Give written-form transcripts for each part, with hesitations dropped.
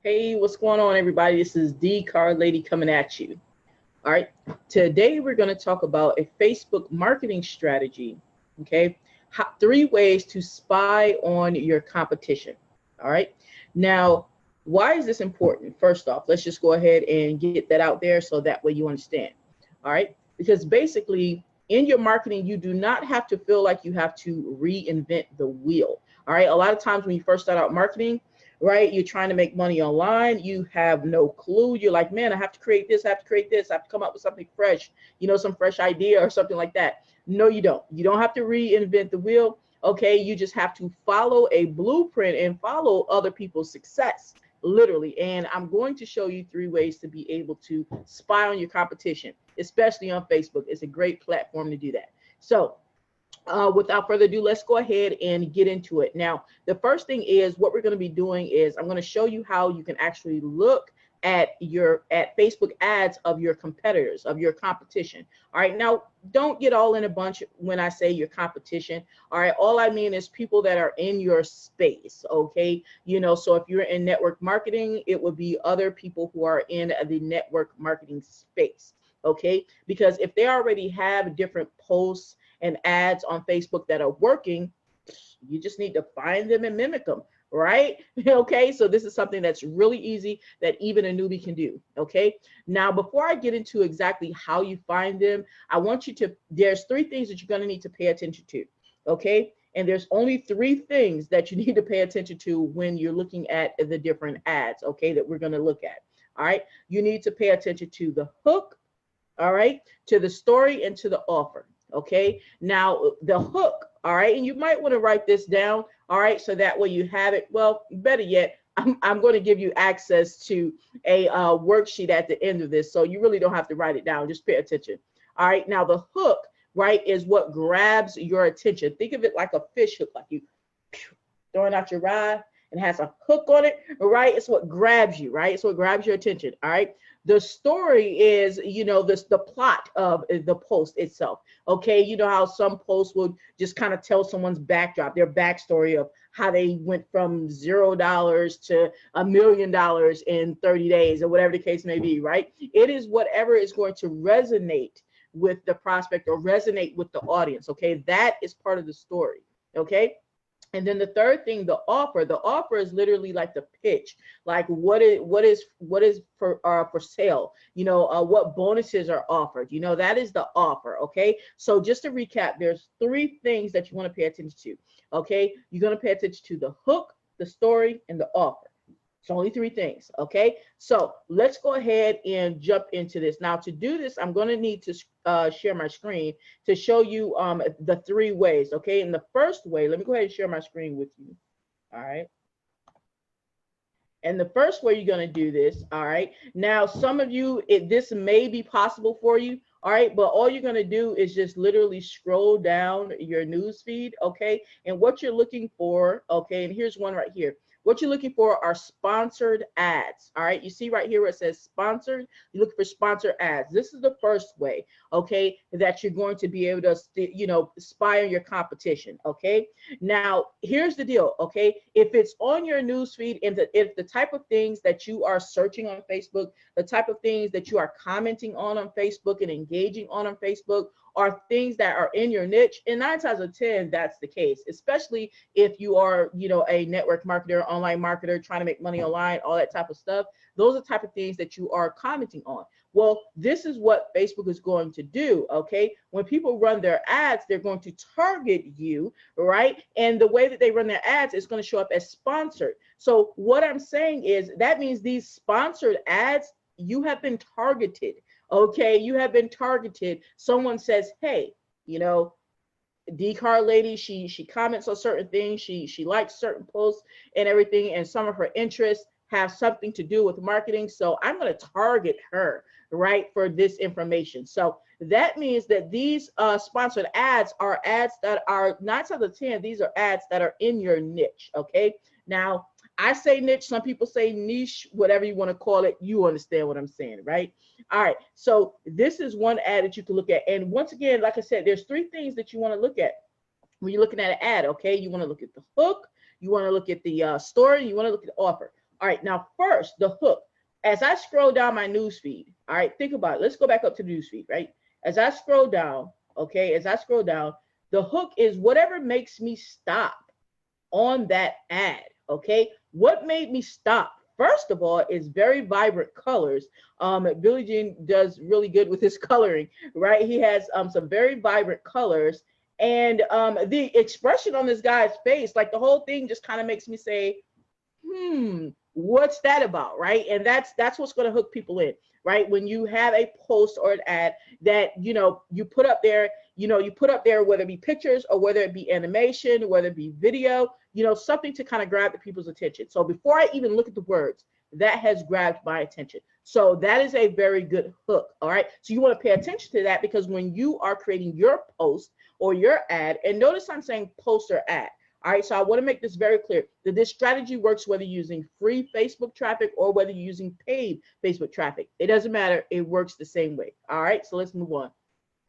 Hey, what's going on, everybody? This is Dee Car Lady coming at you. All right. Today, we're going to talk about a Facebook marketing strategy. Okay. 3 ways to spy on your competition. All right. Now, why is this important? First off, let's just go ahead and get that out there so that way you understand. All right. Because basically, in your marketing, you do not have to feel like you have to reinvent the wheel. All right. A lot of times when you first start out marketing, right, you're trying to make money online, you have no clue. You're like, man, I have to create this, I have to create this, I have to come up with something fresh, some fresh idea or something like that. No, you don't have to reinvent the wheel. Okay, you just have to follow a blueprint and follow other people's success, literally. And I'm going to show you 3 ways to be able to spy on your competition, especially on Facebook. It's a great platform to do that. So without further ado, let's go ahead and get into it. Now, the first thing is what we're going to be doing is I'm going to show you how you can actually look at Facebook ads of your competitors, of your competition. All right. Now, don't get all in a bunch when I say your competition. All right. All I mean is people that are in your space. Okay. So if you're in network marketing, it would be other people who are in the network marketing space. Okay. Because if they already have different posts and ads on Facebook that are working, you just need to find them and mimic them, right? Okay, so this is something that's really easy that even a newbie can do. Okay, now before I get into exactly how you find them, I want you to, there's 3 things that you're going to need to pay attention to. Okay, and there's only 3 things that you need to pay attention to when you're looking at the different ads, okay, that we're going to look at. All right, you need to pay attention to the hook, all right, to the story, and to the offer. Okay, now the hook, all right, and you might want to write this down, all right, so that way you have it. Well, better yet, I'm going to give you access to a worksheet at the end of this, so you really don't have to write it down, just pay attention. All right, now the hook, right, is what grabs your attention. Think of it like a fish hook, like you throwing out your rod and has a hook on it, right? It's what grabs you, right? It's what grabs your attention, all right? The story is, the plot of the post itself, okay? You know how some posts will just kind of tell someone's backdrop, their backstory of how they went from $0 to $1 million in 30 days or whatever the case may be, right? It is whatever is going to resonate with the prospect or resonate with the audience, okay? That is part of the story, okay? And then the third thing, the offer is literally like the pitch, like what is for sale, what bonuses are offered, that is the offer. Okay, so just to recap, there's 3 things that you want to pay attention to. Okay, you're going to pay attention to the hook, the story, and the offer. It's only 3 things. Okay, so let's go ahead and jump into this. Now, to do this, I'm going to need to share my screen to show you the 3 ways. Okay, and the first way, let me go ahead and share my screen with you. All right. And the first way you're going to do this, all right, now some of you, this may be possible for you, all right, but all you're going to do is just literally scroll down your news feed, okay, and what you're looking for, okay, and here's one right here. What you're looking for are sponsored ads. All right, you see right here where it says sponsored, you look for sponsored ads. This is the first way, okay, that you're going to be able to, spy on your competition. Okay, now here's the deal. Okay, if it's on your news feed and if the type of things that you are searching on Facebook, the type of things that you are commenting on Facebook and engaging on Facebook are things that are in your niche, and 9 times out of 10 that's the case, especially if you are a network marketer, online marketer, trying to make money online, all that type of stuff. Those are the type of things that you are commenting on. Well, this is what Facebook is going to do. Okay, when people run their ads, they're going to target you, right? And the way that they run their ads is going to show up as sponsored. So what I'm saying is that means these sponsored ads, you have been targeted. Okay, you have been targeted. Someone says, hey, Dee Car Lady, she comments on certain things, she likes certain posts and everything, and some of her interests have something to do with marketing, so I'm going to target her, right, for this information. So that means that these sponsored ads are ads that are 9 out of 10, these are ads that are in your niche. Okay, now I say niche, some people say niche, whatever you want to call it, you understand what I'm saying, right? All right, so this is one ad that you can look at. And once again, like I said, there's 3 things that you want to look at when you're looking at an ad. Okay, you want to look at the hook, you want to look at the story, you want to look at the offer. All right, now first, the hook. As I scroll down my news feed, all right, think about it. Let's go back up to the news feed, right? As I scroll down, okay, as I scroll down, the hook is whatever makes me stop on that ad, okay? What made me stop? First of all, is very vibrant colors. Billie Jean does really good with his coloring, right? He has some very vibrant colors, and the expression on this guy's face, like the whole thing, just kind of makes me say, what's that about, right? And that's what's going to hook people in, right? When you have a post or an ad that you put up there, whether it be pictures or whether it be animation, whether it be video, something to kind of grab the people's attention. So before I even look at the words, that has grabbed my attention. So that is a very good hook. All right, so you want to pay attention to that, because when you are creating your post or your ad, and notice I'm saying post or ad. All right, so I want to make this very clear that this strategy works whether you're using free Facebook traffic or whether you're using paid Facebook traffic. It doesn't matter. It works the same way. All right, so let's move on.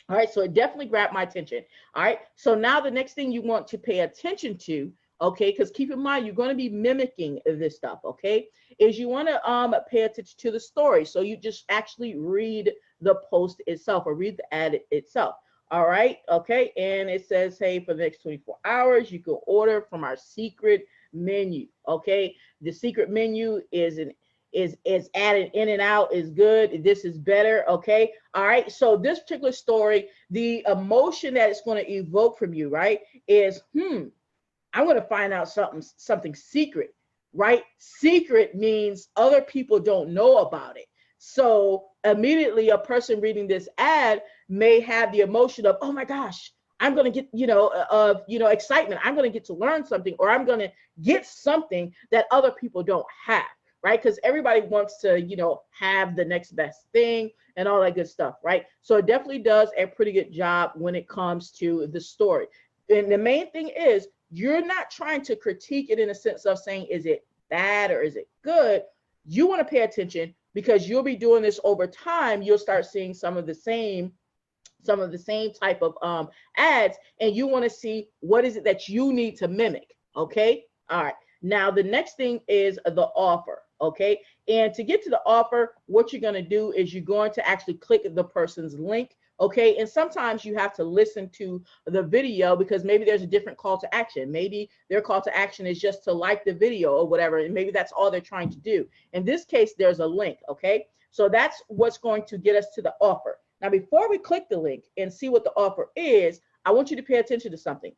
All right, so it definitely grabbed my attention. All right, so now the next thing you want to pay attention to, okay, because keep in mind, you're going to be mimicking this stuff, okay, is you want to pay attention to the story. So you just actually read the post itself or read the ad itself. All right, okay, and it says, hey, for the next 24 hours, you can order from our secret menu, okay? The secret menu is added in and out, is good. This is better, okay? All right, so this particular story, the emotion that it's going to evoke from you, right, is, I'm going to find out something secret, right? Secret means other people don't know about it. So immediately a person reading this ad may have the emotion of, oh my gosh, I'm going to get, excitement. I'm going to get to learn something, or I'm going to get something that other people don't have, right? Because everybody wants to, have the next best thing and all that good stuff, right? So it definitely does a pretty good job when it comes to the story. And the main thing is, you're not trying to critique it in a sense of saying, is it bad or is it good? You want to pay attention, because you'll be doing this over time. You'll start seeing some of the same type of ads, and you want to see what is it that you need to mimic. Okay. All right. Now the next thing is the offer. Okay. And to get to the offer, what you're going to do is you're going to actually click the person's link. Okay, and sometimes you have to listen to the video, because maybe there's a different call to action. Maybe their call to action is just to like the video or whatever, and maybe that's all they're trying to do. In this case, there's a link, okay? So that's what's going to get us to the offer. Now, before we click the link and see what the offer is, I want you to pay attention to something.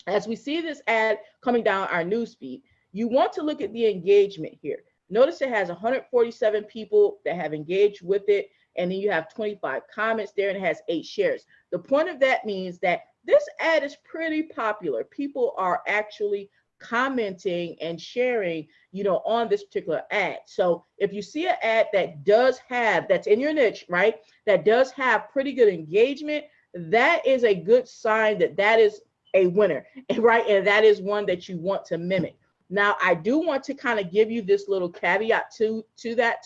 As we see this ad coming down our news feed, you want to look at the engagement here. Notice it has 147 people that have engaged with it, and then you have 25 comments there, and it has 8 shares. The point of that means that this ad is pretty popular. People are actually commenting and sharing, on this particular ad. So if you see an ad that that's in your niche, right, that does have pretty good engagement, that is a good sign that is a winner, right? And that is one that you want to mimic. Now, I do want to kind of give you this little caveat to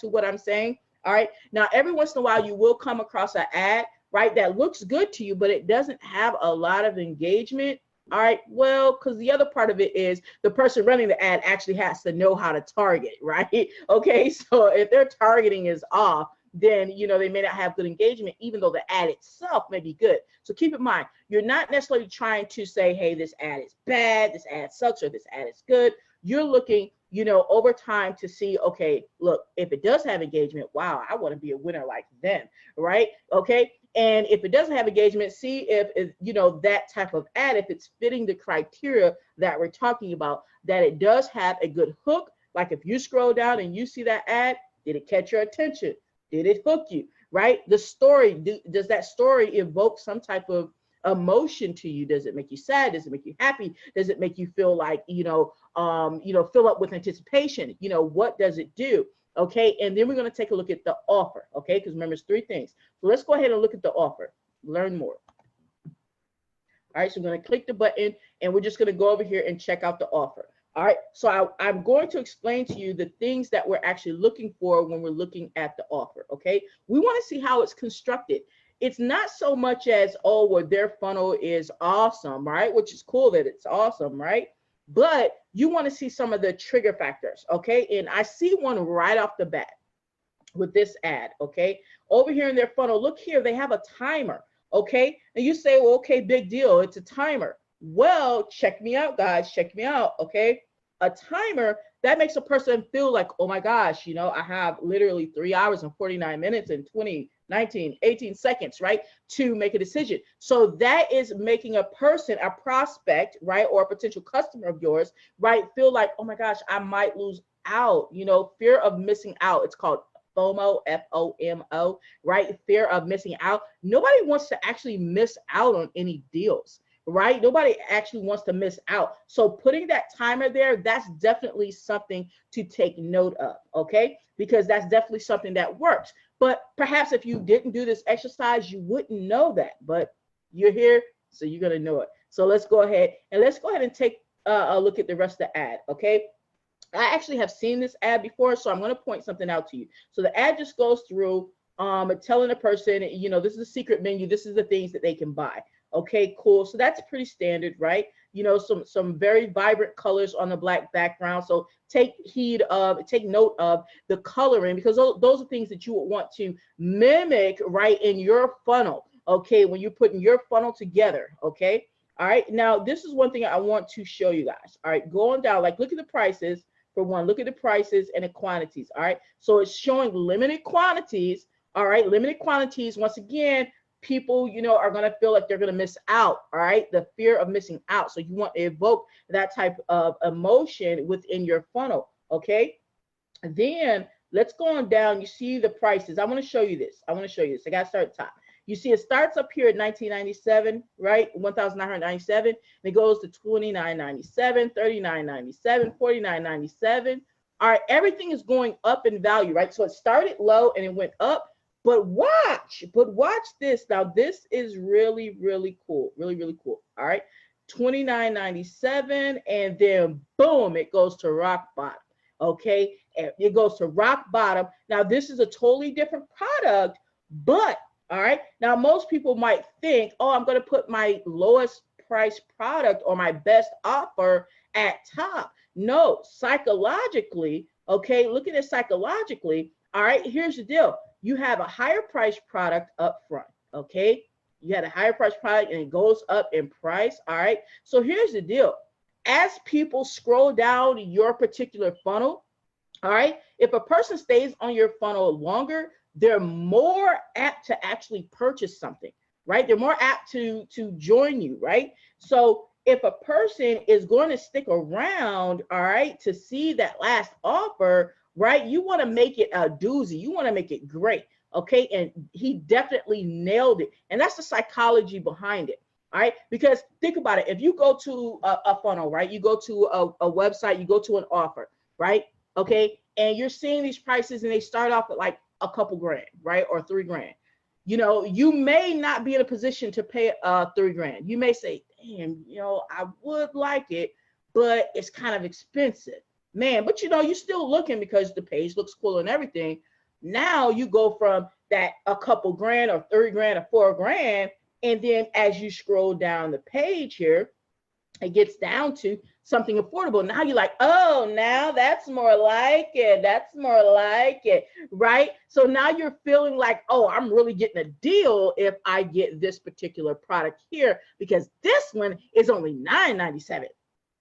what I'm saying. All right. Now, every once in a while, you will come across an ad, right, that looks good to you, but it doesn't have a lot of engagement. All right. Well, because the other part of it is the person running the ad actually has to know how to target, right? Okay. So if their targeting is off, then, they may not have good engagement, even though the ad itself may be good. So keep in mind, you're not necessarily trying to say, hey, this ad is bad, this ad sucks, or this ad is good. You're looking, over time to see, okay, look, if it does have engagement, wow, I want to be a winner like them, right? Okay. And if it doesn't have engagement, see if that type of ad, if it's fitting the criteria that we're talking about, that it does have a good hook. Like if you scroll down and you see that ad, did it catch your attention? Did it hook you, right? The story, does that story evoke some type of emotion to you? Does it make you sad? Does it make you happy? Does it make you feel like, fill up with anticipation? What does it do? Okay, and then we're going to take a look at the offer, okay? Because remember, it's 3 things. So let's go ahead and look at the offer, learn more. All right, so I'm going to click the button, and we're just going to go over here and check out the offer. All right, so I'm going to explain to you the things that we're actually looking for when we're looking at the offer, okay? We want to see how it's constructed. It's not so much as, oh, well, their funnel is awesome, right? Which is cool that it's awesome, right? but you want to see some of the trigger factors, okay? And I see one right off the bat with this ad, okay? Over here in their funnel, look here, they have a timer, okay? And you say, well, okay, big deal, it's a timer. Well, check me out, guys, check me out, okay? A timer, that makes a person feel like, oh my gosh, you know, I have literally 3 hours and 49 minutes and 20, 19, 18 seconds, right, to make a decision. So that is making a person, a prospect, right, or a potential customer of yours, right, feel like, oh my gosh, I might lose out, you know, fear of missing out. It's called FOMO, FOMO, right? Fear of missing out. Nobody wants to actually miss out on any deals, right? Nobody actually wants to miss out. So putting that timer there, that's definitely something to take note of, okay? Because that's definitely something that works. But perhaps if you didn't do this exercise, you wouldn't know that, but you're here, so you're gonna know it. So let's go ahead and take a look at the rest of the ad, okay? I actually have seen this ad before, so I'm going to point something out to you. So the ad just goes through telling a person, you know, this is a secret menu. This is the things that they can buy. Okay, cool. So that's pretty standard, right? You know, some very vibrant colors on the black background. So take note of the coloring, because those are things that you would want to mimic, right, in your funnel. Okay, when you're putting your funnel together. Okay. All right. Now, this is one thing I want to show you guys. All right, going down, like, look at the prices. For one, look at the prices and the quantities. All right, so it's showing limited quantities. All right, limited quantities. Once again, people, you know, are going to feel like they're going to miss out. All right, the fear of missing out. So you want to evoke that type of emotion within your funnel. Okay, then let's go on down. You see the prices. I want to show you this. I got to start at the top. You see, it starts up here at $19.97, right? $1,997. And it goes to $29.97, $39.97, $49.97. All right, everything is going up in value, right? So it started low and it went up. But watch this. Now, this is really, really cool. Really, really cool. All right, $29.97, and then boom, it goes to rock bottom. Okay, and it goes to rock bottom. Now, this is a totally different product, but all right. Now, most people might think, oh, I'm going to put my lowest price product or my best offer at top. No, psychologically, okay, look at it psychologically. All right, here's the deal. You have a higher price product up front, okay? You had a higher price product and it goes up in price, all right? So here's the deal. As people scroll down your particular funnel, all right, if a person stays on your funnel longer, they're more apt to actually purchase something, right? They're more apt to join you, right? So if a person is going to stick around, all right, to see that last offer, right, you want to make it a doozy. You want to make it great, okay? And he definitely nailed it. And that's the psychology behind it, all right? Because think about it. If you go to a funnel, right, you go to a website, you go to an offer, right, okay, and you're seeing these prices and they start off at like a couple grand, right? Or $3,000. You know, you may not be in a position to pay $3,000. You may say, damn, you know, I would like it, but it's kind of expensive, man. But you know, you're still looking because the page looks cool and everything. Now you go from that a couple grand or $3,000 or $4,000, and then as you scroll down the page here, it gets down to something affordable. Now you're like, oh, now that's more like it. That's more like it, right? So now you're feeling like, oh, I'm really getting a deal if I get this particular product here, because this one is only $9.97,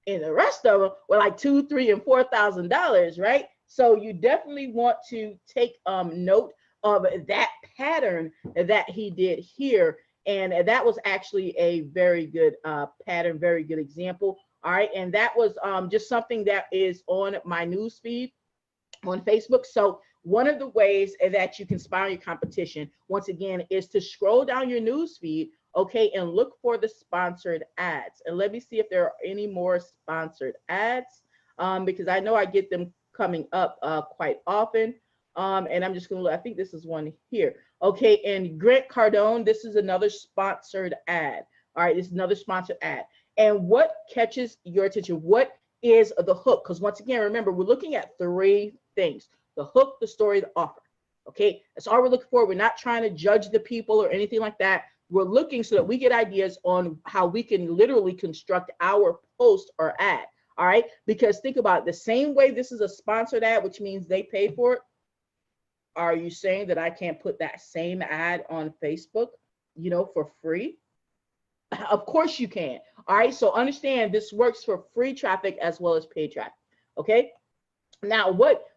and the rest of them were like $2,000, $3,000, and $4,000, right? So you definitely want to take note of that pattern that he did here. And that was actually a very good pattern, very good example. All right. And that was just something that is on my news feed on Facebook. So one of the ways that you can spy on your competition, once again, is to scroll down your news feed, okay, and look for the sponsored ads. And let me see if there are any more sponsored ads, because I know I get them coming up quite often. And I'm just going to look. I think this is one here. Okay, and Grant Cardone, this is another sponsored ad. All right, this is another sponsored ad. And what catches your attention? What is the hook? Because once again, remember, we're looking at three things: the hook, the story, the offer. Okay, that's all we're looking for. We're not trying to judge the people or anything like that. We're looking so that we get ideas on how we can literally construct our post or ad. All right, because think about it, the same way this is a sponsored ad, which means they pay for it. Are you saying that I can't put that same ad on Facebook, for free? Of course you can. All right, so understand this works for free traffic as well as paid traffic. Okay. Now, what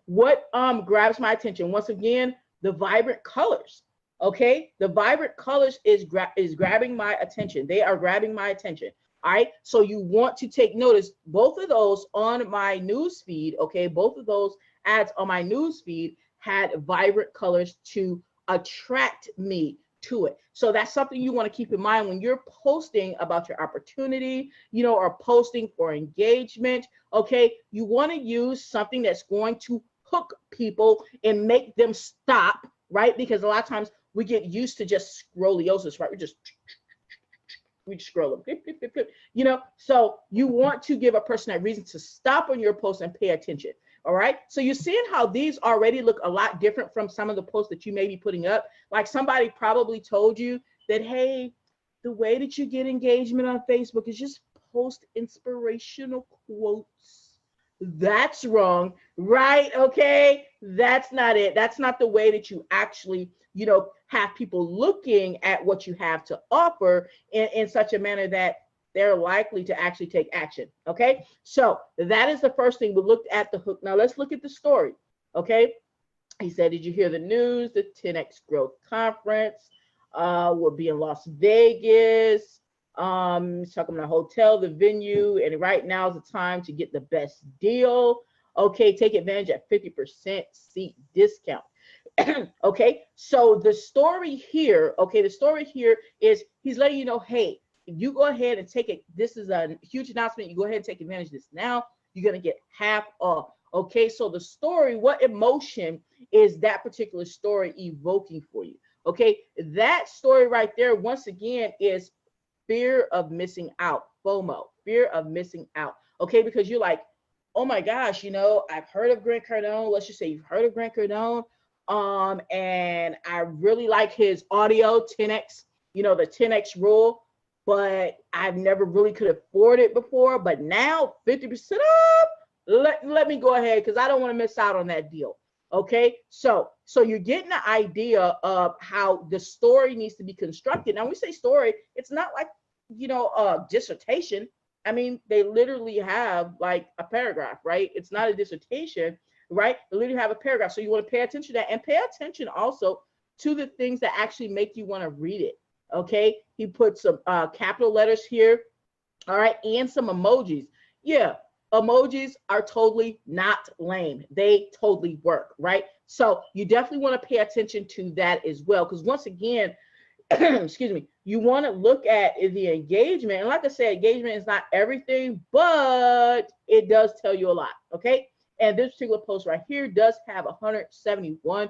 grabs my attention? Once again, the vibrant colors. Okay, the vibrant colors is grabbing my attention. They are grabbing my attention. All right, so you want to take notice. Both of those on my news feed. Okay, both of those ads on my news feed had vibrant colors to attract me to it. So that's something you want to keep in mind when you're posting about your opportunity, or posting for engagement. Okay, you want to use something that's going to hook people and make them stop, right? Because a lot of times we get used to just scroliosis, right? We just scroll them, so you want to give a person a reason to stop on your post and pay attention. All right, so you're seeing how these already look a lot different from some of the posts that you may be putting up. Like somebody probably told you that, hey, the way that you get engagement on Facebook is just post inspirational quotes. That's wrong, right? Okay, that's not it. That's not the way that you actually, have people looking at what you have to offer in such a manner that they're likely to actually take action. Okay, so that is the first thing. We looked at the hook. Now let's look at the story. Okay, he said, did you hear the news? The 10X Growth Conference will be in Las Vegas. He's talking about a hotel, the venue, and right now is the time to get the best deal. Okay, take advantage at 50% seat discount. Okay, so the story here, is he's letting you know, hey, you go ahead and take it. This is a huge announcement. You go ahead and take advantage of this now. You're going to get half off. Okay, so the story, what emotion is that particular story evoking for you? Okay, that story right there, once again, is fear of missing out, FOMO, fear of missing out. Okay, because you're like, oh my gosh, I've heard of Grant Cardone. Let's just say you've heard of Grant Cardone. And I really like his audio 10X, the 10X rule, but I've never really could afford it before. But now 50% off, let me go ahead because I don't want to miss out on that deal. Okay, so you're getting the idea of how the story needs to be constructed. Now, when we say story, it's not like, a dissertation. I mean, they literally have like a paragraph, right? It's not a dissertation, right? They literally have a paragraph. So you want to pay attention to that and pay attention also to the things that actually make you want to read it. Okay, he put some capital letters here, all right, and some emojis. Yeah, emojis are totally not lame. They totally work, right? So you definitely want to pay attention to that as well, because once again, excuse me, you want to look at the engagement. And like I said, engagement is not everything, but it does tell you a lot, okay? And this particular post right here does have 171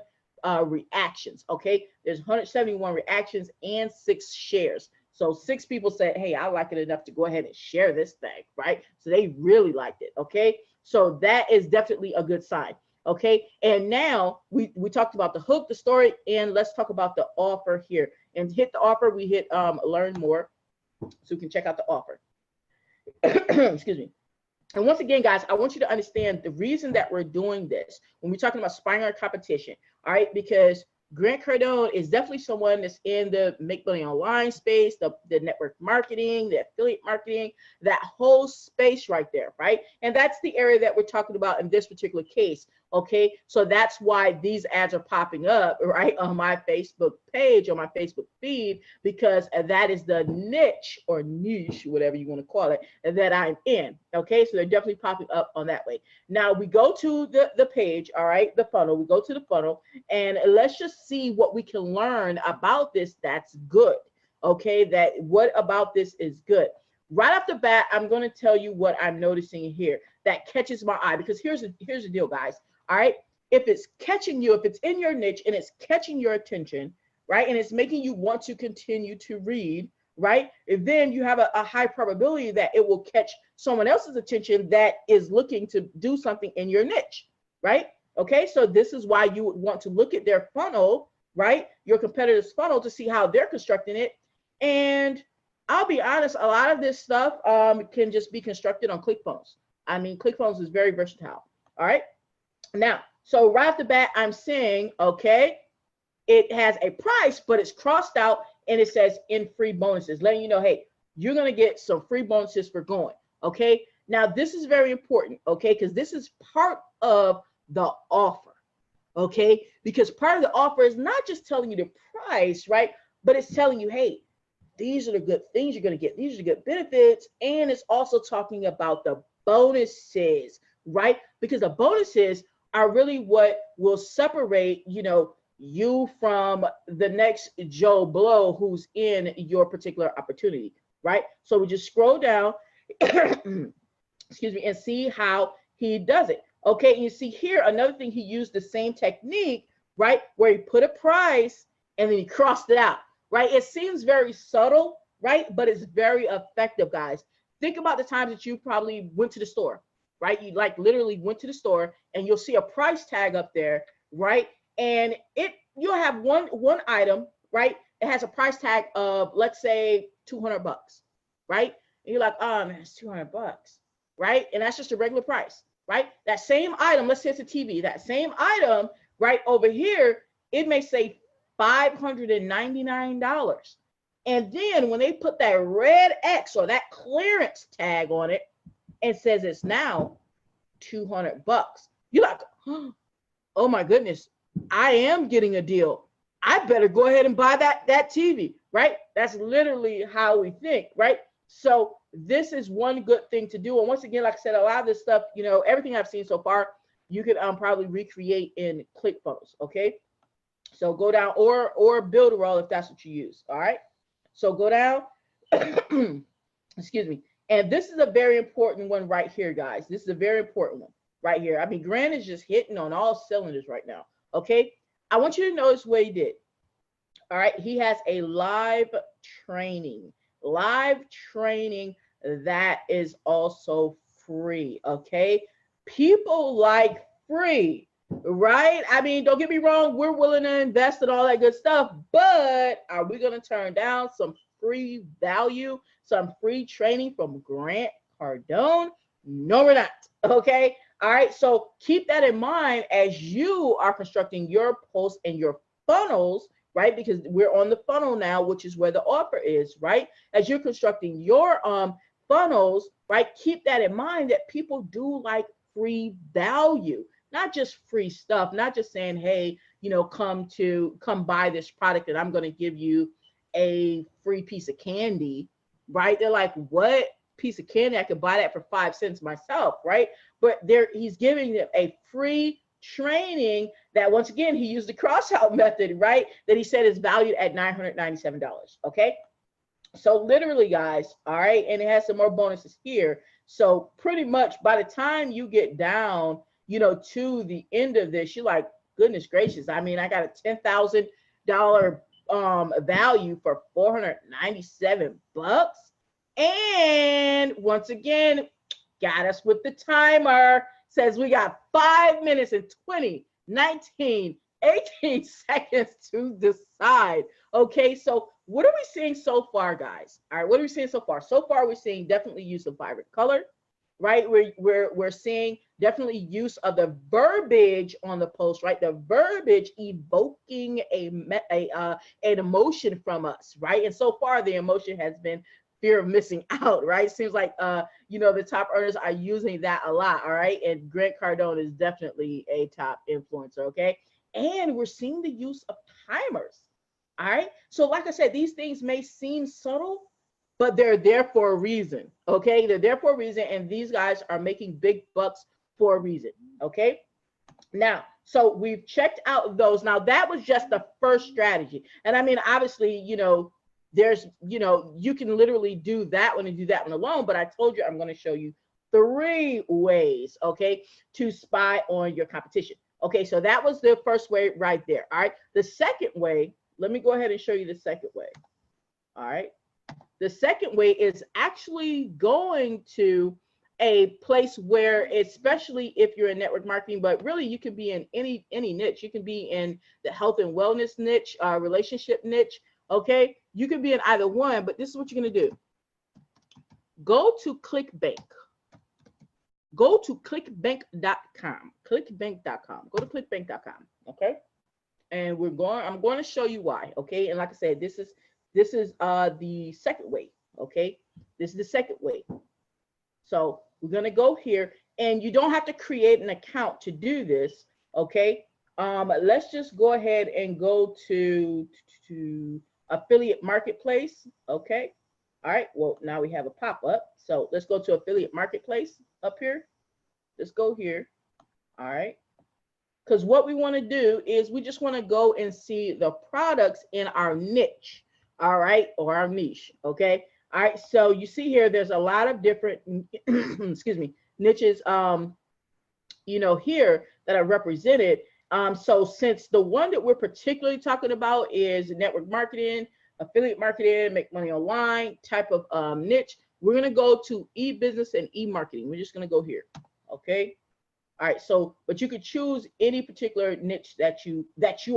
reactions, okay? There's 171 reactions and 6 shares. So 6 people said, hey, I like it enough to go ahead and share this thing, right? So they really liked it, okay? So that is definitely a good sign, okay? And now we talked about the hook, the story, and let's talk about the offer here. And hit the offer, we hit learn more, so you can check out the offer. Excuse me. And once again, guys, I want you to understand the reason that we're doing this when we're talking about spying on competition, all right? Because Grant Cardone is definitely someone that's in the make money online space, the network marketing, the affiliate marketing, that whole space right there, right? And that's the area that we're talking about in this particular case, okay? So that's why these ads are popping up, right, on my Facebook page, on my Facebook feed, because that is the niche or niche, whatever you want to call it, that I'm in, okay? So they're definitely popping up on that way. Now we go to the page, all right, the funnel. We go to the funnel, and let's just see what we can learn about this that's good, okay? That what about this is good. Right off the bat, I'm going to tell you what I'm noticing here that catches my eye, because here's the deal, guys. All right, if it's catching you, if it's in your niche and it's catching your attention, right, and it's making you want to continue to read, right, then you have a high probability that it will catch someone else's attention that is looking to do something in your niche, right? Okay, so this is why you would want to look at their funnel, right, your competitor's funnel, to see how they're constructing it. And I'll be honest, a lot of this stuff can just be constructed on ClickFunnels. I mean, ClickFunnels is very versatile. All right. Now, so right off the bat, I'm saying, okay, it has a price, but it's crossed out and it says in free bonuses, letting you know, hey, you're going to get some free bonuses for going. Okay. Now, this is very important. Okay. Because this is part of the offer. Okay. Because part of the offer is not just telling you the price, right? But it's telling you, hey, these are the good things you're going to get. These are the good benefits. And it's also talking about the bonuses, right? Because the bonuses are really what will separate, you from the next Joe Blow who's in your particular opportunity, right? So we just scroll down, excuse me, and see how he does it. Okay, and you see here, another thing, he used the same technique, right? Where he put a price and then he crossed it out, right? It seems very subtle, right? But it's very effective, guys. Think about the times that you probably went to the store, right? You like literally went to the store and you'll see a price tag up there, right? And you'll have one item, right? It has a price tag of, let's say, $200, right? And you're like, oh man, it's $200, right? And that's just a regular price, right? That same item, let's say it's a TV, that same item, right over here, it may say $599. And then when they put that red X or that clearance tag on it, and says it's now $200, you're like, oh my goodness, I am getting a deal. I better go ahead and buy that TV, right? That's literally how we think, right? So this is one good thing to do. And once again, like I said, a lot of this stuff, everything I've seen so far, you could probably recreate in ClickFunnels, okay? So go down or Builderall if that's what you use, all right? So go down, excuse me. And this is a very important one right here, guys. This is a very important one right here. I mean, Grant is just hitting on all cylinders right now, okay? I want you to notice what he did. All right, he has a live training that is also free, okay? People like free, right? I mean, don't get me wrong, we're willing to invest in all that good stuff, but are we going to turn down some free value, some free training from Grant Cardone? No, we're not, okay? All right, so keep that in mind as you are constructing your posts and your funnels, right? Because we're on the funnel now, which is where the offer is, right? As you're constructing your funnels, right? Keep that in mind that people do like free value, not just free stuff, not just saying, hey, come buy this product and I'm going to give you a free piece of candy, right? They're like, what piece of candy? I could buy that for 5 cents myself, right? But he's giving them a free training that, once again, he used the cross-out method, right? That he said is valued at $997, okay? So literally, guys, all right, and it has some more bonuses here. So pretty much by the time you get down, to the end of this, you're like, goodness gracious, I mean, I got a $10,000 value for $497. And once again, got us with the timer. Says we got 5 minutes and 20, 19, 18 seconds to decide. Okay, so what are we seeing so far, guys? All right, what are we seeing so far? So far, we're seeing definitely use of vibrant color, right? We're seeing definitely use of the verbiage on the post, right? The verbiage evoking an emotion from us, right? And so far, the emotion has been fear of missing out, right? Seems like the top earners are using that a lot, all right? And Grant Cardone is definitely a top influencer, okay? And we're seeing the use of timers, all right? So like I said, these things may seem subtle, but they're there for a reason, okay? They're there for a reason, and these guys are making big bucks for a reason, okay? Now, so we've checked out those. Now, that was just the first strategy. And I mean, obviously, there's, you can literally do that one and do that one alone, but I told you I'm going to show you 3 ways, okay, to spy on your competition. Okay, so that was the first way right there, all right? The second way, let me go ahead and show you the second way, all right? The second way is actually going to a place where, especially if you're in network marketing, but really you can be in any niche. You can be in the health and wellness niche, relationship niche, okay? You can be in either one, but this is what you're going to do. Go to ClickBank. go to clickbank.com. Clickbank.com. Go to clickbank.com. Okay. And I'm going to show you why. Okay. And like I said, this is the second way. Okay. This is the second way. So we're going to go here, and you don't have to create an account to do this. Okay. Let's just go ahead and go to affiliate marketplace. Okay. All right. Well, now we have a pop-up. So let's go to affiliate marketplace up here. Let's go here. All right. Because what we want to do is we just want to go and see the products in our niche. All right. Or our niche. Okay. All right. So you see here, there's a lot of different, excuse me, niches, you know, here that are represented. So since the one that we're particularly talking about is network marketing, affiliate marketing, make money online type of niche, we're going to go to e-business and e-marketing. We're just going to go here. Okay. All right. So, but you could choose any particular niche that you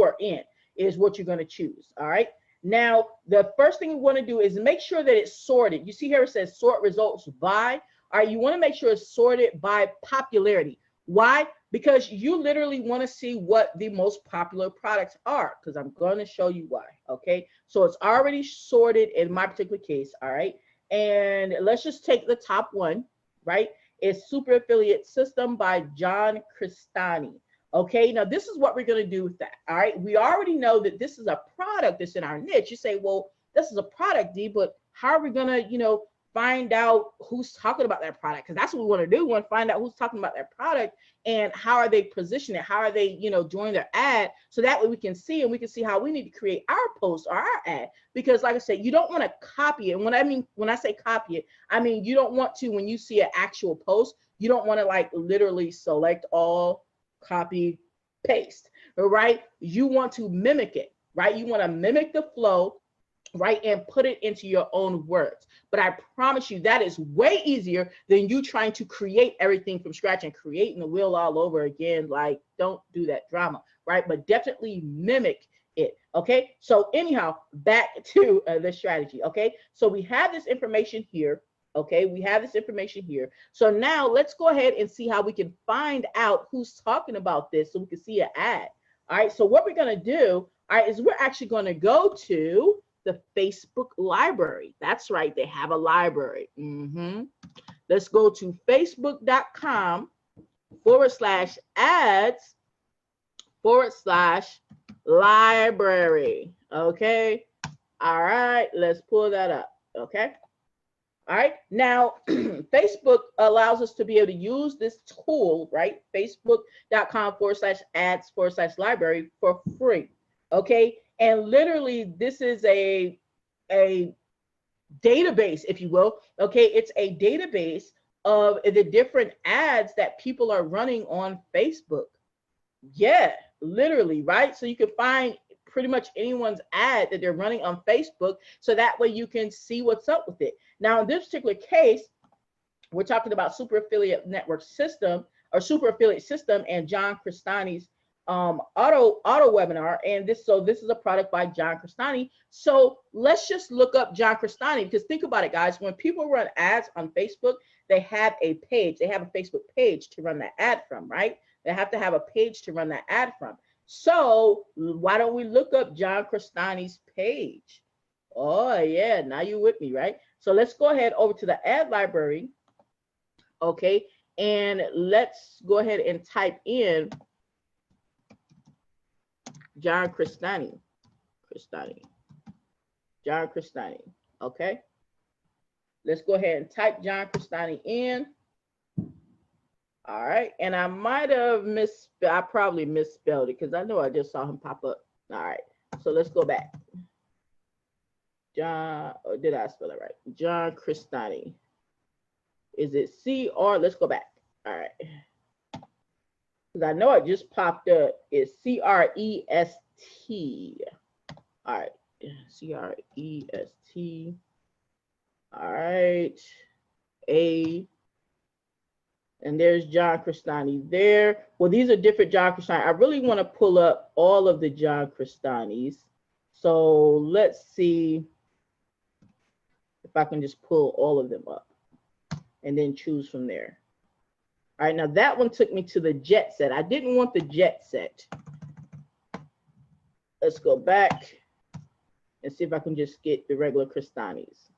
are in is what you're going to choose. All right. Now, the first thing you want to do is make sure that it's sorted. You see here it says sort results by. All right. You want to make sure it's sorted by popularity. Why? Because you literally want to see what the most popular products are, because I'm going to show you why. Okay. So it's already sorted in my particular case. All right. And let's just take the top one, right? It's Super Affiliate System by John Crestani. Okay, now this is what we're going to do with that. All right, we already know that this is a product that's in our niche. You say, well, this is a product, Dee, but how are we going to, you know, find out who's talking about that product? Because that's what we want to do. We want to find out who's talking about that product and how are they positioning it? How are they, you know, joining their ad? So that way we can see, and we can see how we need to create our post or our ad. Because like I said, you don't want to copy it. When I say copy it, I mean, you don't want to, when you see an actual post, you don't want to like literally select all, copy, paste, right? You want to mimic it, right? You want to mimic the flow, right, and put it into your own words. But I promise you that is way easier than you trying to create everything from scratch and creating the wheel all over again. Like, don't do that drama, right? But definitely mimic it. Okay. So anyhow, back to the strategy. Okay. So we have this information here. Okay, we have this information here. So now let's go ahead and see how we can find out who's talking about this so we can see an ad. All right, so what we're going to do, all right, is we're actually going to go to the Facebook library. That's right, they have a library. Let's go to facebook.com/ads/library. Okay, all right, let's pull that up. Okay. All right, now Facebook allows us to be able to use this tool, right? Facebook.com/ads/library for free. Okay, and literally this is a database, if you will. Okay, it's a database of the different ads that people are running on Facebook. Yeah, literally, right? So you can find pretty much anyone's ad that they're running on Facebook, so that way you can see what's up with it. Now, in this particular case, we're talking about Super Affiliate Network System or Super Affiliate System and John Crestani's auto webinar. And this is a product by John Crestani. So let's just look up John Crestani, because think about it, guys. When people run ads on Facebook, they have a page. They have a Facebook page to run that ad from, right? They have to have a page to run that ad from. So why don't we look up John Crestani's page? Oh yeah, now you're with me, right? So let's go ahead over to the ad library, okay? And let's go ahead and type in John Crestani, John Crestani, okay? Let's go ahead and type John Crestani in. All right, and I might have I probably misspelled it because I know I just saw him pop up. All right, so let's go back. John, or did I spell it right? John Crestani. Is it C-R? Let's go back. All right, because I know it just popped up. It's C-R-E-S-T. All right, C-R-E-S-T. All right, A. And there's John Crestani there. Well, these are different John Crestani. I really want to pull up all of the John Crestanis. So let's see if I can just pull all of them up and then choose from there. All right, now that one took me to the jet set. I didn't want the jet set. Let's go back and see if I can just get the regular Cristanis.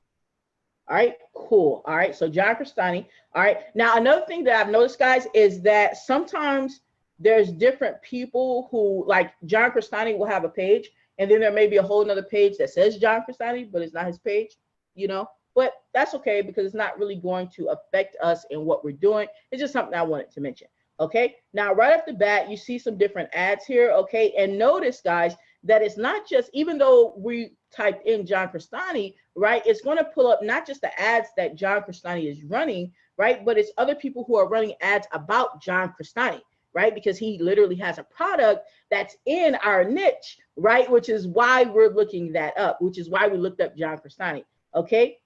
All right, cool. All right, so John Cristani. All right, now another thing that I've noticed, guys, is that sometimes there's different people who, like John Cristani will have a page, and then there may be a whole nother page that says John Cristani, but it's not his page, you know. But that's okay because it's not really going to affect us in what we're doing. It's just something I wanted to mention. Okay, now right off the bat, you see some different ads here. Okay, and notice, guys, that it's not just, even though we typed in John Cristani, right, it's going to pull up not just the ads that John Cristani is running, right, but it's other people who are running ads about John Cristani, right, because he literally has a product that's in our niche, right, which is why we're looking that up, which is why we looked up John Cristani. Okay,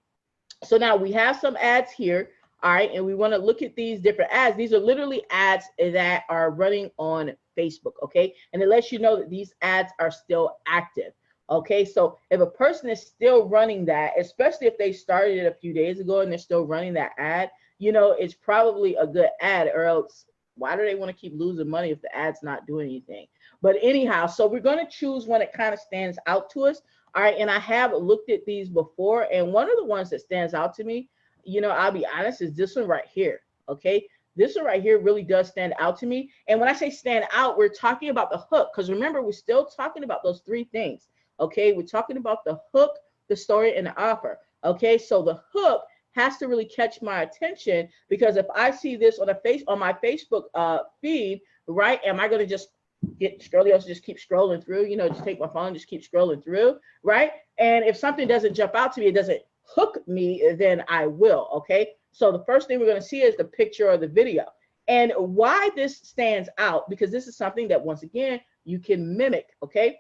so now we have some ads here. All right, and we want to look at these different ads. These are literally ads that are running on Facebook, okay? And it lets you know that these ads are still active, okay? So if a person is still running that, especially if they started it a few days ago and they're still running that ad, you know, it's probably a good ad, or else why do they want to keep losing money if the ad's not doing anything? But anyhow, so we're going to choose one that kind of stands out to us. All right, and I have looked at these before, and one of the ones that stands out to me, you know, I'll be honest, is this one right here. Okay, this one right here really does stand out to me. And when I say stand out, we're talking about the hook, because remember, we're still talking about those three things. Okay, we're talking about the hook, the story, and the offer. Okay, so the hook has to really catch my attention, because if I see this on my Facebook feed, right, am I going to just get scrolling, just keep scrolling through, you know, just take my phone, just keep scrolling through, right? And if something doesn't jump out to me, it doesn't hook me, then I will. Okay, so the first thing we're going to see is the picture or the video. And why this stands out, because this is something that, once again, you can mimic. Okay,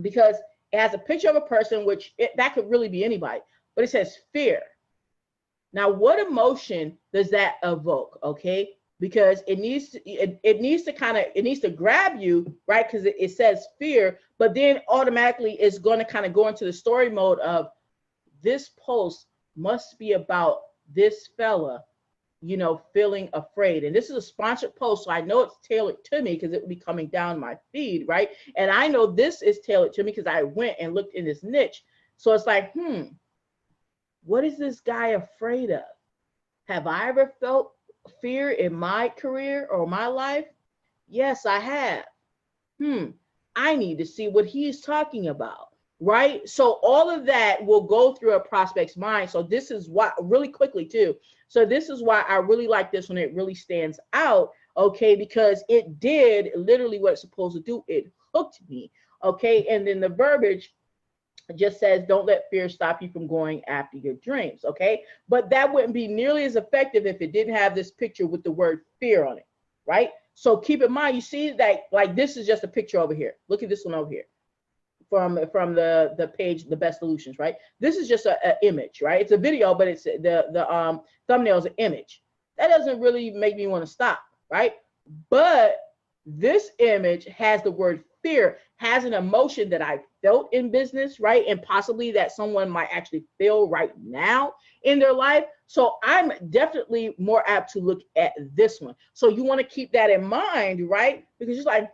because it has a picture of a person, which that could really be anybody, but it says fear. Now, what emotion does that evoke? Okay, because it needs to grab you, right? Because it says fear, but then automatically it's going to kind of go into the story mode of, this post must be about this fella, you know, feeling afraid. And this is a sponsored post, so I know it's tailored to me because it will be coming down my feed, right? And I know this is tailored to me because I went and looked in this niche. So it's like, what is this guy afraid of? Have I ever felt fear in my career or my life? Yes, I have. I need to see what he's talking about. Right? So all of that will go through a prospect's mind. So this is why, really quickly too. So this is why I really like this one. It really stands out. Okay, because it did literally what it's supposed to do. It hooked me. Okay, and then the verbiage just says, don't let fear stop you from going after your dreams. Okay, but that wouldn't be nearly as effective if it didn't have this picture with the word fear on it. Right? So keep in mind, you see that, like, this is just a picture over here. Look at this one over here. From the page, the best solutions, right? This is just an image, right? It's a video, but it's the thumbnail is an image. That doesn't really make me want to stop, right? But this image has the word fear, has an emotion that I felt in business, right? And possibly that someone might actually feel right now in their life. So I'm definitely more apt to look at this one. So you want to keep that in mind, right? Because you're like,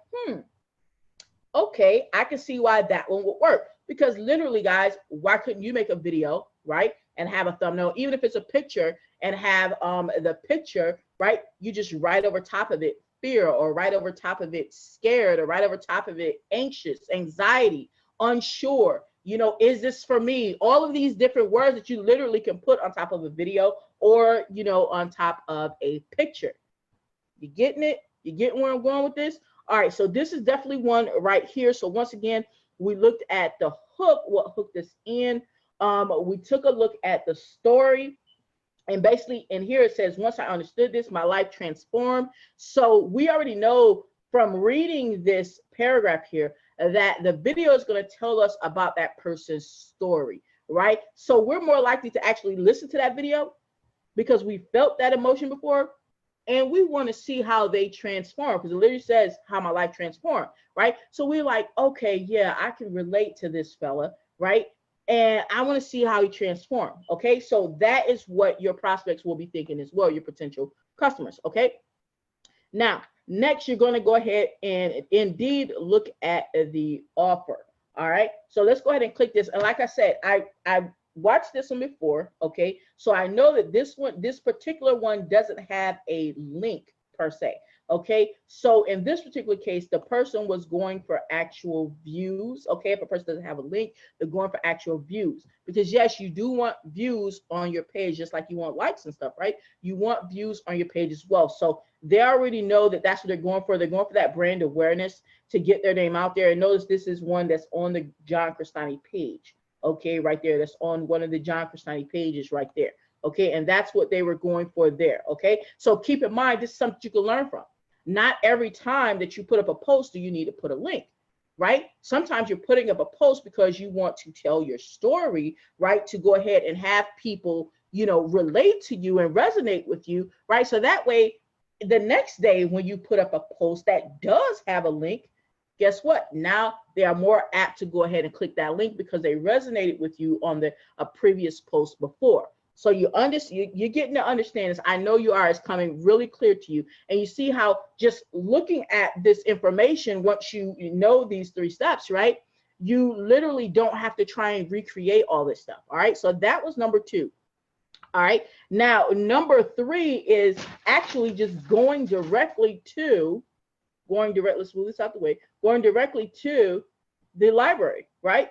okay, I can see why that one would work. Because literally, guys, why couldn't you make a video, right, and have a thumbnail, even if it's a picture, and have the picture, right, you just write over top of it fear, or write over top of it scared, or write over top of it anxious, anxiety, unsure, you know, is this for me? All of these different words that you literally can put on top of a video, or, you know, on top of a picture. You getting it? You getting where I'm going with this? All right, so this is definitely one right here. So once again, we looked at the hook, what hooked us in. We took a look at the story. And basically, in here it says, once I understood this, my life transformed. So we already know from reading this paragraph here that the video is going to tell us about that person's story, right? So we're more likely to actually listen to that video because we felt that emotion before. And we want to see how they transform, because it literally says how my life transformed, right? So we're like, okay, yeah, I can relate to this fella, right? And I want to see how he transformed. Okay, so that is what your prospects will be thinking as well, your potential customers. Okay, Now, next, you're going to go ahead and indeed look at the offer. All right. So let's go ahead and click this. And like I said, I watched this one before. Okay. So I know that this particular one doesn't have a link per se. Okay. So in this particular case, the person was going for actual views. Okay. If a person doesn't have a link, they're going for actual views, because yes, you do want views on your page, just like you want likes and stuff, right? You want views on your page as well. So they already know that that's what they're going for. They're going for that brand awareness to get their name out there. And notice this is one that's on the John Crestani page. Okay, right there. That's on one of the John Crestani pages right there. Okay, and that's what they were going for there. Okay, so keep in mind, this is something you can learn from. Not every time that you put up a post do you need to put a link, right? Sometimes you're putting up a post because you want to tell your story, right? To go ahead and have people, relate to you and resonate with you, right? So that way, the next day when you put up a post that does have a link, guess what? Now they are more apt to go ahead and click that link because they resonated with you on a previous post before. So you're getting to understand this. I know you are. It's coming really clear to you. And you see how just looking at this information, once you know these 3 steps, right? You literally don't have to try and recreate all this stuff. All right. So that was number 2. All right. Now, number 3 is actually just going directly, let's move this out the way, going directly to the library, right?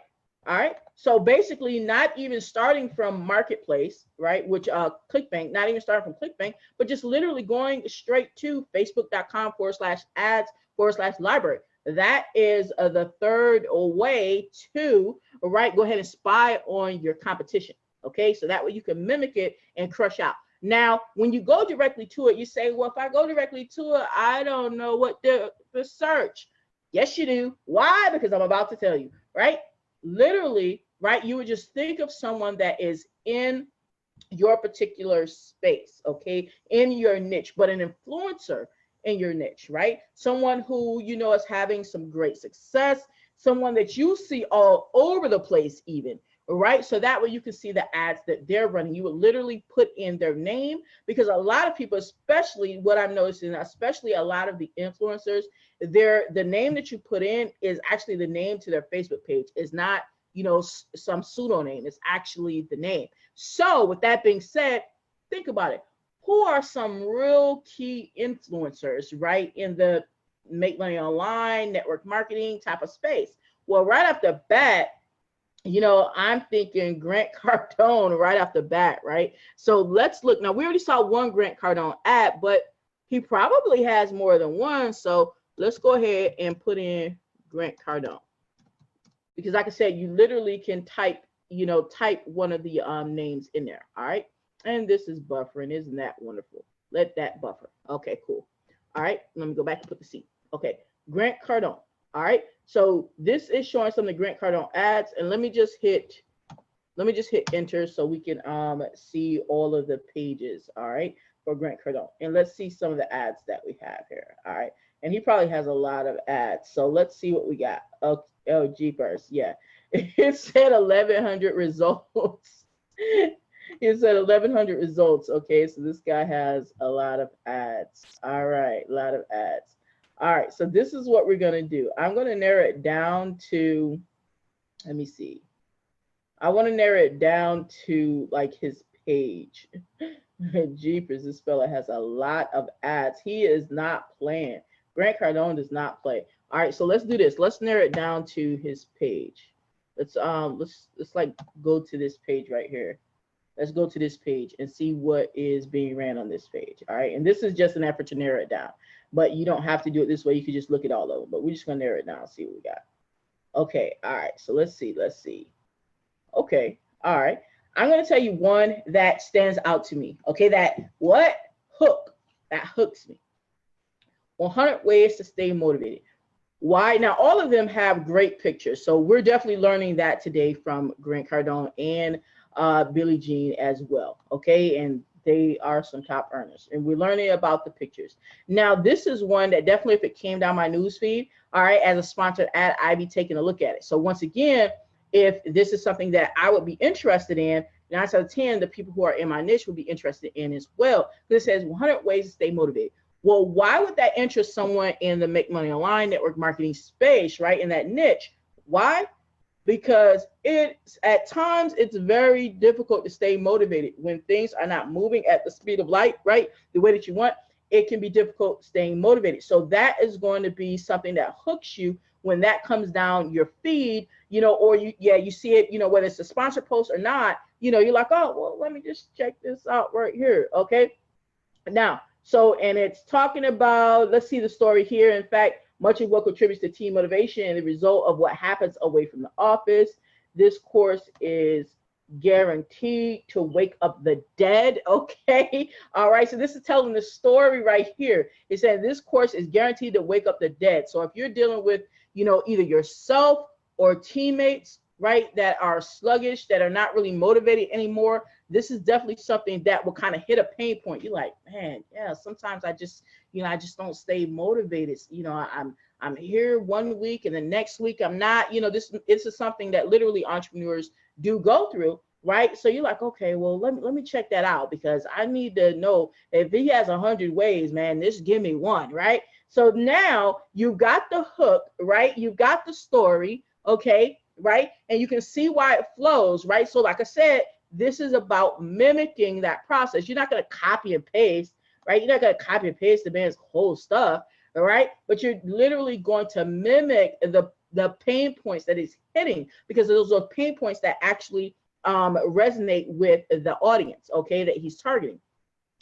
All right. So basically not even starting from Marketplace, right? Which ClickBank, not even starting from ClickBank, but just literally going straight to facebook.com/ads/library. That is the third way to, right, go ahead and spy on your competition. Okay, so that way you can mimic it and crush out. Now, when you go directly to it, you say, well, if I go directly to it, I don't know what to search. Yes, you do. Why? Because I'm about to tell you, right? Literally, right? You would just think of someone that is in your particular space, okay, in your niche, but an influencer in your niche, right? Someone who, is having some great success, someone that you see all over the place even. Right, so that way you can see the ads that they're running. You would literally put in their name, because a lot of people, especially what I'm noticing, especially a lot of the influencers, the name that you put in is actually the name to their Facebook page. It's not, some pseudonym. It's actually the name. So with that being said, think about it. Who are some real key influencers, right, in the make money online, network marketing type of space? Well, right off the bat, I'm thinking Grant Cardone right off the bat, right? So let's look. Now, we already saw one Grant Cardone ad, but he probably has more than one. So let's go ahead and put in Grant Cardone. Because like I said, you literally can type one of the names in there, all right? And this is buffering. Isn't that wonderful? Let that buffer. Okay, cool. All right, let me go back and put the C. Okay, Grant Cardone. All right, so this is showing some of the Grant Cardone ads, and let me just hit enter so we can see all of the pages, all right, for Grant Cardone. And let's see some of the ads that we have here, all right? And he probably has a lot of ads, so let's see what we got. Oh jeepers, yeah. It said 1,100 results. It said 1,100 results. Okay, so this guy has a lot of ads. All right, a lot of ads. All right, so this is what we're going to do. I'm going to narrow it down to, let me see. I want to narrow it down to like his page. Jeepers, this fella has a lot of ads. He is not playing. Grant Cardone does not play. All right, so let's do this. Let's narrow it down to his page. Let's like go to this page right here. Let's go to this page and see what is being ran on this page. All right, and this is just an effort to narrow it down, but you don't have to do it this way. You can just look at all of them, but we're just gonna narrow it down and see what we got. Okay, all right, so let's see. Okay, all right, I'm gonna tell you one that stands out to me. Okay, that hooks me. 100 ways to stay motivated. Why? Now, all of them have great pictures, so we're definitely learning that today from Grant Cardone and Billie Jean as well, okay? And they are some top earners, and we're learning about the pictures. Now, this is one that definitely, if it came down my news feed, all right, as a sponsored ad, I'd be taking a look at it. So once again, if this is something that I would be interested in, 9 out of 10, the people who are in my niche would be interested in as well. This says 100 ways to stay motivated. Well, why would that interest someone in the Make Money Online network marketing space, right? In that niche? Why? Because it's at times it's very difficult to stay motivated when things are not moving at the speed of light, right? The way that you want, it can be difficult staying motivated. So that is going to be something that hooks you when that comes down your feed, or you see it, whether it's a sponsored post or not, you're like, oh, well, let me just check this out right here. Okay. Now, and it's talking about, let's see the story here. In fact, much of what contributes to team motivation and the result of what happens away from the office. This course is guaranteed to wake up the dead. Okay. All right. So this is telling the story right here. It said this course is guaranteed to wake up the dead. So if you're dealing with, either yourself or teammates, right, that are sluggish, that are not really motivated anymore, this is definitely something that will kind of hit a pain point. You're like, man, yeah, sometimes I just don't stay motivated. I'm here one week and the next week I'm not. This is something that literally entrepreneurs do go through, right? So you're like, okay, well, let me check that out, because I need to know if he has 100 ways, man, just give me one, right? So now you've got the hook, right? You've got the story, okay, right? And you can see why it flows, right? So like I said, this is about mimicking that process. You're not going to copy and paste, right? You're not going to copy and paste the man's whole stuff, all right? But you're literally going to mimic the pain points that he's hitting, because those are pain points that actually resonate with the audience, okay, that he's targeting.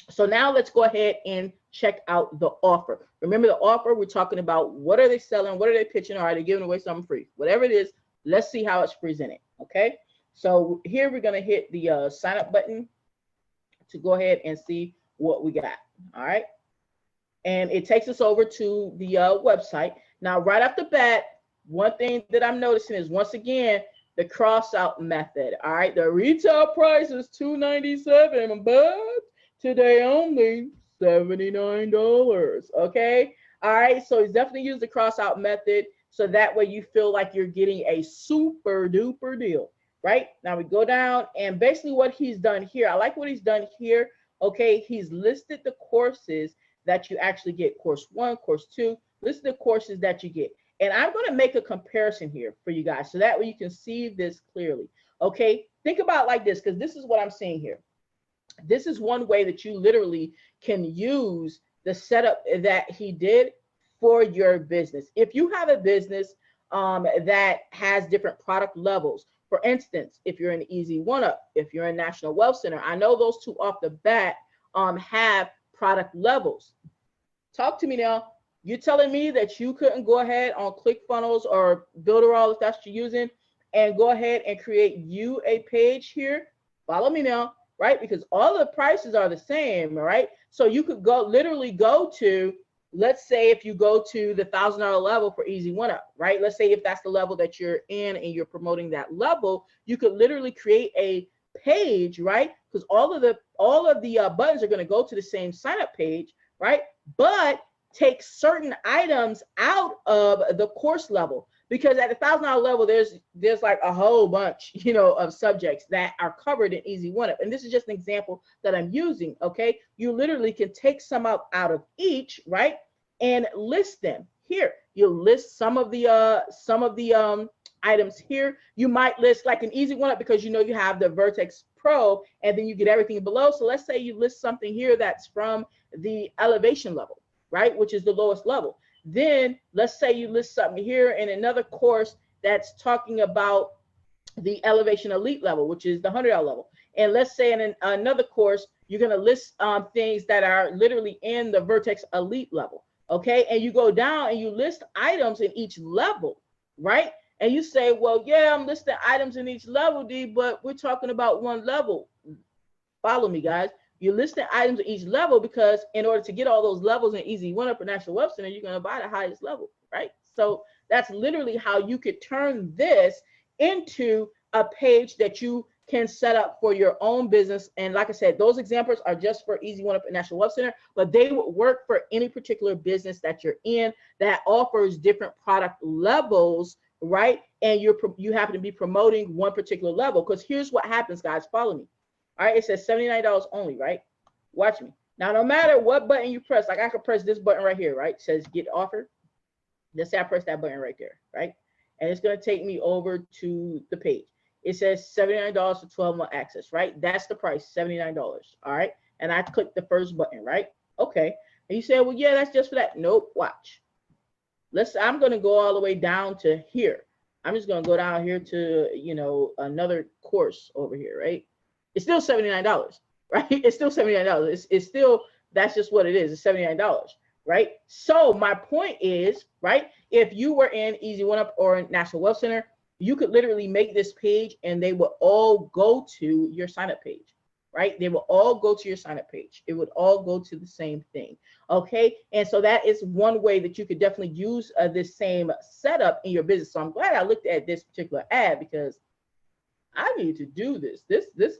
So now let's go ahead and check out the offer. Remember the offer, we're talking about what are they selling, what are they pitching, or are they giving away something free? Whatever it is, let's see how it's presented, okay? So here we're gonna hit the sign up button to go ahead and see what we got, all right? And it takes us over to the website. Now, right off the bat, one thing that I'm noticing is, once again, the cross out method, all right? The retail price is $297, but today only $79, okay? All right, so he's definitely used the cross out method, so that way you feel like you're getting a super duper deal, right? Now we go down, and basically what he's done here, I like what he's done here, okay? He's listed the courses that you actually get, course 1, course 2, listed the courses that you get. And I'm gonna make a comparison here for you guys, so that way you can see this clearly, okay? Think about like this, because this is what I'm seeing here. This is one way that you literally can use the setup that he did for your business. If you have a business that has different product levels, for instance, if you're in Easy One Up, if you're in National Wealth Center, I know those two off the bat have product levels. Talk to me now. You're telling me that you couldn't go ahead on ClickFunnels or Builderall, if that's what you're using, and go ahead and create you a page here? Follow me now. Right? Because all the prices are the same, right? So you could literally go to, let's say if you go to the $1,000 level for Easy One Up, right? Let's say if that's the level that you're in and you're promoting that level, you could literally create a page, right? Because all of the buttons are going to go to the same sign up page, right? But take certain items out of the course level. Because at the $1,000 level, there's like a whole bunch, of subjects that are covered in Easy One Up. And this is just an example that I'm using, okay? You literally can take some out of each, right? And list them here. You list some of the items here. You might list like an Easy One Up, because you have the Vertex Pro, and then you get everything below. So let's say you list something here that's from the elevation level, right? Which is the lowest level. Then let's say you list something here in another course that's talking about the Elevation Elite level, which is the $100 level. And let's say in another course, you're going to list things that are literally in the Vertex Elite level, okay? And you go down and you list items in each level, right? And you say, well, yeah, I'm listing items in each level, D, but we're talking about one level. Follow me, guys. You're listing items at each level, because in order to get all those levels in Easy One Up or National Wealth Center, you're going to buy the highest level, right? So that's literally how you could turn this into a page that you can set up for your own business. And like I said, those examples are just for Easy One Up and National Wealth Center, but they would work for any particular business that you're in that offers different product levels, right? And you happen to be promoting one particular level. Because here's what happens, guys. Follow me. All right, it says $79 only, right? Watch me. Now, no matter what button you press, like I could press this button right here, right? It says get offer. Let's say I press that button right there, right? And it's going to take me over to the page. It says $79 for 12-month access, right? That's the price, $79. All right. And I click the first button, right? Okay. And you say, well, yeah, that's just for that. Nope. Watch. I'm going to go all the way down to here. I'm just going to go down here to, you know, another course over here, right? It's still $79, right? It's still $79. It's still, that's just what it is. It's $79, right? So my point is, right, if you were in Easy One Up or National Wealth Center, you could literally make this page and they will all go to your sign up page, right? They will all go to your sign up page. It would all go to the same thing. Okay. And so that is one way that you could definitely use this same setup in your business. So I'm glad I looked at this particular ad because I need to do this.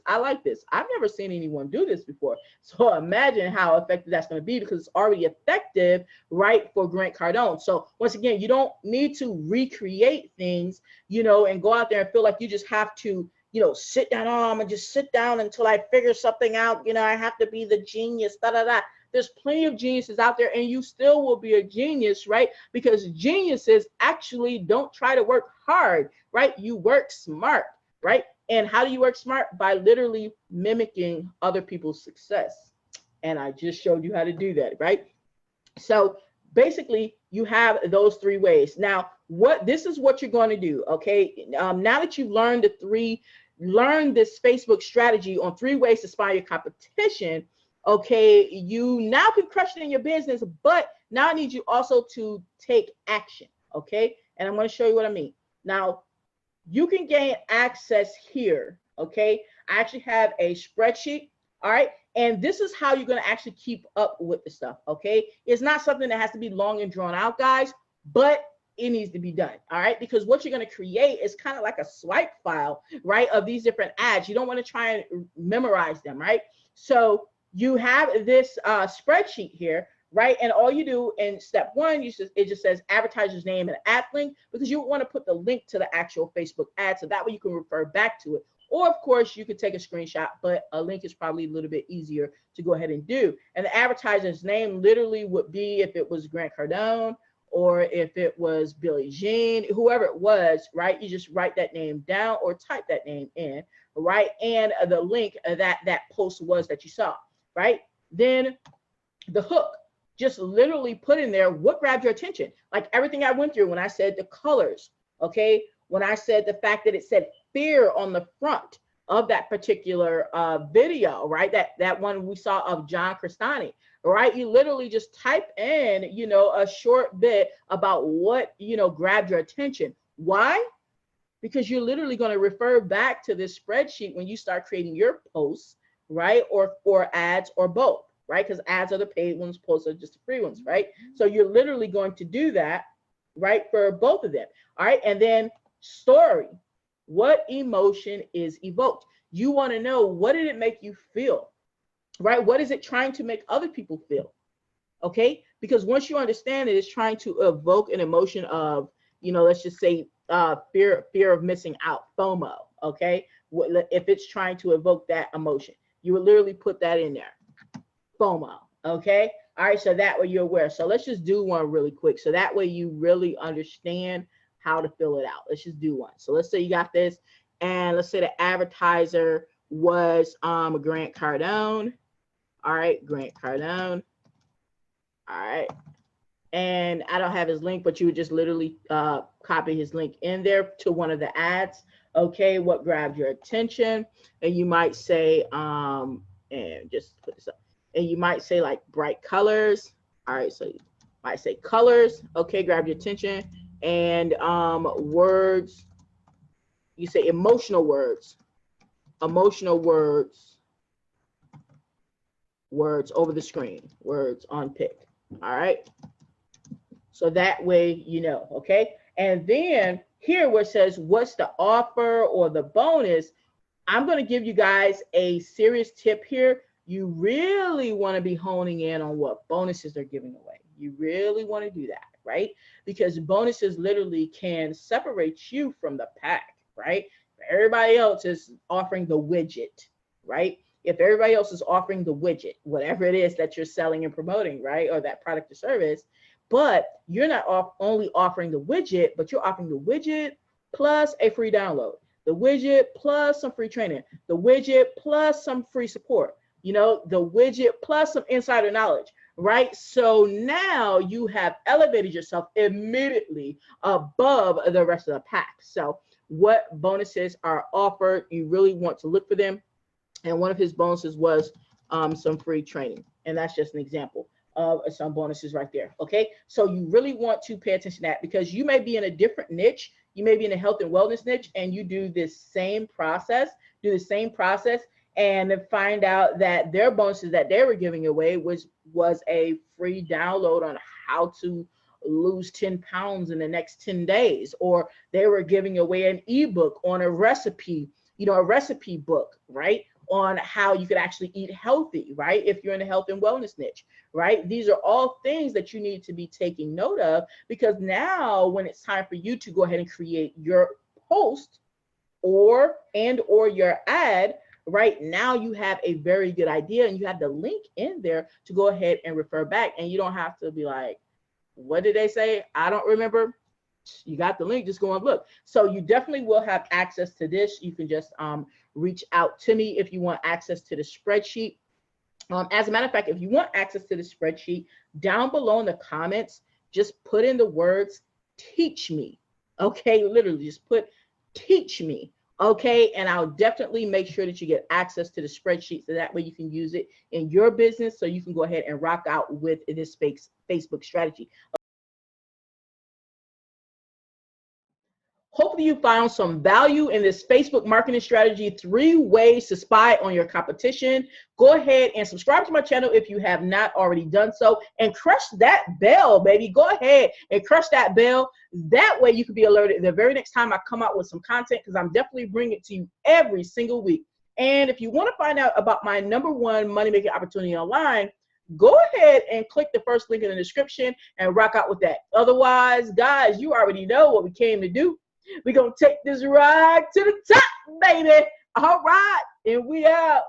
I like this. I've never seen anyone do this before. So imagine how effective that's going to be because it's already effective, right, for Grant Cardone. So once again, you don't need to recreate things, you know, and go out there and feel like you just have to, you know, sit down. Oh, I'm going to just sit down until I figure something out. You know, I have to be the genius, da, da, da. There's plenty of geniuses out there and you still will be a genius, right? Because geniuses actually don't try to work hard, right? You work smart. Right? And how do you work smart? By literally mimicking other people's success. And I just showed you how to do that, right? So basically, you have those three ways. Now, this is what you're going to do, okay? Now that you've learned learn this Facebook strategy on 3 ways to spy your competition, okay, you now can crush it in your business, but now I need you also to take action, okay? And I'm going to show you what I mean. Now, you can gain access here, okay? I actually have a spreadsheet, all right? And this is how you're going to actually keep up with the stuff, okay? It's not something that has to be long and drawn out, guys, but it needs to be done, all right? Because what you're going to create is kind of like a swipe file, right, of these different ads. You don't want to try and memorize them, right? So you have this spreadsheet here, right? And all you do in step 1, it just says advertiser's name and ad link because you want to put the link to the actual Facebook ad so that way you can refer back to it. Or of course you could take a screenshot, but a link is probably a little bit easier to go ahead and do. And the advertiser's name literally would be if it was Grant Cardone or if it was Billie Jean, whoever it was, right? You just write that name down or type that name in, right? And the link that post was that you saw, right? Then the hook. Just literally put in there what grabbed your attention. Like everything I went through when I said the colors, okay? When I said the fact that it said fear on the front of that particular video, right? That one we saw of John Crestani, right? You literally just type in, you know, a short bit about what, you know, grabbed your attention. Why? Because you're literally going to refer back to this spreadsheet when you start creating your posts, right? Or ads or both. Right? Because ads are the paid ones, posts are just the free ones, right? So you're literally going to do that, right, for both of them. All right. And then story. What emotion is evoked? You want to know, what did it make you feel? Right? What is it trying to make other people feel? Okay. Because once you understand it, it's trying to evoke an emotion of, you know, let's just say fear of missing out, FOMO. Okay. If it's trying to evoke that emotion, you would literally put that in there. FOMO. Okay. All right. So that way you're aware. So let's just do one really quick. So that way you really understand how to fill it out. Let's just do one. So let's say you got this and let's say the advertiser was Grant Cardone. All right. Grant Cardone. All right. And I don't have his link, but you would just literally copy his link in there to one of the ads. Okay. What grabbed your attention? And you might say, and just put this up. And you might say like bright colors. All right, so you might say colors. Okay, grab your attention. And words. You say emotional words. Emotional words. Words over the screen. Words on pick. All right. So that way you know. Okay. And then here where it says what's the offer or the bonus, I'm going to give you guys a serious tip here. You really want to be honing in on what bonuses they're giving away. You really want to do that, right? Because bonuses literally can separate you from the pack, right? Everybody else is offering the widget, right? If everybody else is offering the widget, whatever it is that you're selling and promoting, right, or that product or service, but you're not only offering the widget, but you're offering the widget plus a free download, the widget plus some free training, the widget plus some free support, you know, the widget plus some insider knowledge, right? So now you have elevated yourself immediately above the rest of the pack. So what bonuses are offered? You really want to look for them. And one of his bonuses was some free training. And that's just an example of some bonuses right there. Okay. So you really want to pay attention to that, because you may be in a different niche. You may be in a health and wellness niche, and you do the same process, and then find out that their bonuses that they were giving away was a free download on how to lose 10 pounds in the next 10 days, or they were giving away an ebook on a recipe, you know, a recipe book, right, on how you could actually eat healthy, right, if you're in the health and wellness niche, right? These are all things that you need to be taking note of, because now when it's time for you to go ahead and create your post or your ad, right, now you have a very good idea, and you have the link in there to go ahead and refer back, and you don't have to be like, what did they say? I don't remember. You got the link, just go and look. So you definitely will have access to this. You can just reach out to me if you want access to the spreadsheet. As a matter of fact, if you want access to the spreadsheet, down below in the comments, just put in the words teach me. Okay, literally just put teach me. Okay, and I'll definitely make sure that you get access to the spreadsheet, so that way you can use it in your business, so you can go ahead and rock out with this Facebook strategy. Hopefully you found some value in this Facebook marketing strategy, 3 ways to spy on your competition. Go ahead and subscribe to my channel if you have not already done so, and crush that bell, baby. Go ahead and crush that bell. That way you can be alerted the very next time I come out with some content, because I'm definitely bringing it to you every single week. And if you want to find out about my #1 money-making opportunity online, go ahead and click the first link in the description and rock out with that. Otherwise, guys, you already know what we came to do. We're going to take this ride to the top, baby. All right. And we out.